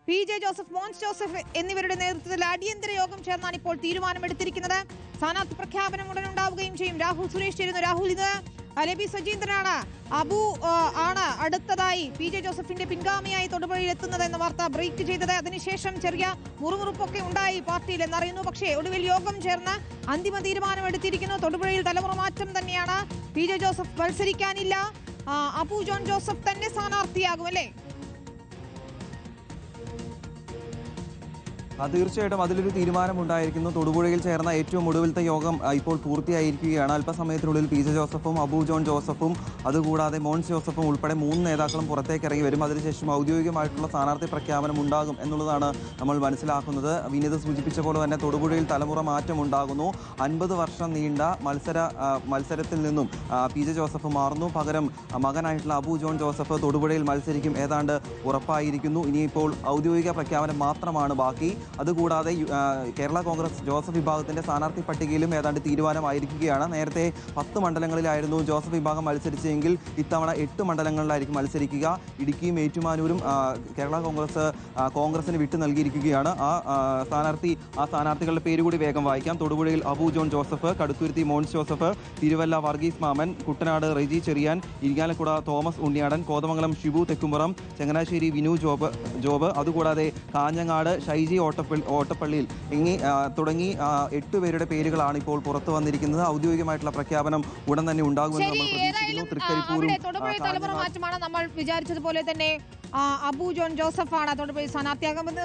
P J Joseph, Mons Joseph എന്നിവരുടെ നേതൃത്വത്തിൽ അടിയന്തര യോഗം ചേർന്നാണ് ഇപ്പോൾ തീരുമാനമെടുത്തിരിക്കുന്നത്. സ്ഥാനാർത്ഥി പ്രഖ്യാപനം ഉടൻ ഉണ്ടാവുകയും ചെയ്യും. രാഹുൽ സുരേഷ് ചേരുന്നു. രാഹുൽ, ഇത് ലബി സജീന്ദ്രനാണ്. അബു ആണ് അടുത്തതായി പി ജെ ജോസഫിന്റെ പിൻഗാമിയായി തൊടുപുഴയിൽ എത്തുന്നത് എന്ന വാർത്ത ബ്രേക്ക് ചെയ്തത്. അതിനുശേഷം ചെറിയ മുറുമുറുപ്പൊക്കെ ഉണ്ടായി പാർട്ടിയിൽ എന്നറിയുന്നു. പക്ഷേ ഒടുവിൽ യോഗം ചേർന്ന് അന്തിമ തീരുമാനം എടുത്തിരിക്കുന്നു. തൊടുപുഴയിൽ തലമുറ മാറ്റം തന്നെയാണ്. പി ജെ ജോസഫ് മത്സരിക്കാനില്ല. അബു ജോൺ ജോസഫ് തന്നെ സ്ഥാനാർത്ഥിയാകും അല്ലേ? തീർച്ചയായിട്ടും അതിലൊരു തീരുമാനമുണ്ടായിരിക്കുന്നു. തൊടുപുഴയിൽ ചേർന്ന ഏറ്റവും ഒടുവിലത്തെ യോഗം ഇപ്പോൾ പൂർത്തിയായിരിക്കുകയാണ്. അല്പസമയത്തിനുള്ളിൽ പി ജെ ജോസഫും അബു ജോൺ ജോസഫും അതുകൂടാതെ മോൻസ് ജോസഫും ഉൾപ്പെടെ 3 നേതാക്കളും പുറത്തേക്ക് ഇറങ്ങി വരും. അതിനുശേഷം ഔദ്യോഗികമായിട്ടുള്ള സ്ഥാനാർത്ഥി പ്രഖ്യാപനം ഉണ്ടാകും എന്നുള്ളതാണ് നമ്മൾ മനസ്സിലാക്കുന്നത്. വിനീത് സൂചിപ്പിച്ച പോലെ തന്നെ തൊടുപുഴയിൽ തലമുറ മാറ്റം ഉണ്ടാകുന്നു. 50 വർഷം നീണ്ട മത്സരത്തിൽ നിന്നും പി ജെ ജോസഫ് മാറുന്നു. പകരം മകനായിട്ടുള്ള അബു ജോൺ ജോസഫ് തൊടുപുഴയിൽ മത്സരിക്കും, ഏതാണ്ട് ഉറപ്പായിരിക്കുന്നു. ഇനിയിപ്പോൾ ഔദ്യോഗിക പ്രഖ്യാപനം മാത്രമാണ് ബാക്കി. അതുകൂടാതെ കേരള കോൺഗ്രസ് ജോസഫ് വിഭാഗത്തിന്റെ സ്ഥാനാർത്ഥി പട്ടികയിലും ഏതാണ്ട് തീരുമാനമായിരിക്കുകയാണ്. നേരത്തെ 10 മണ്ഡലങ്ങളിലായിരുന്നു ജോസഫ് വിഭാഗം മത്സരിച്ചെങ്കിൽ ഇത്തവണ 8 മണ്ഡലങ്ങളിലായിരിക്കും മത്സരിക്കുക. ഇടുക്കിയും ഏറ്റുമാനൂരും കേരള കോൺഗ്രസിന് വിട്ടു നൽകിയിരിക്കുകയാണ്. ആ സ്ഥാനാർത്ഥികളുടെ പേര് കൂടി വേഗം വായിക്കാം. തൊടുപുഴയിൽ അബു ജോൺ ജോസഫ്, കടുത്തുരുത്തി മോൻസ് ജോസഫ്, തിരുവല്ല വർഗീസ് മാമൻ, കുട്ടനാട് റെജി ചെറിയാൻ, ഇരിങ്ങാലക്കുട തോമസ് ഉണ്ണിയാടൻ, കോതമംഗലം ഷിബു തെക്കുംപുറം, ചങ്ങനാശ്ശേരി വിനു ജോബ്, അതുകൂടാതെ കാഞ്ഞങ്ങാട് ഷൈജി ഓട്ടപ്പള്ളിയിൽ തുടങ്ങി 8 പേരുടെ പേരുകളാണ് ഇപ്പോൾ പുറത്തു വന്നിരിക്കുന്നത്. ഔദ്യോഗികമായിട്ടുള്ള പ്രഖ്യാപനം ഉടൻ തന്നെ ഉണ്ടാകുമെന്ന് നമ്മൾ പ്രതീക്ഷിക്കുന്നു. തൃക്കരിപ്പൂരും തലമുറ മാറ്റമാണ്. നമ്മൾ വിചാരിച്ചതുപോലെ തന്നെ അബു ജോൺ ജോസഫാണ് തൊടുപുഴയിൽ സ്ഥാനാർത്ഥിയാകുന്നത്.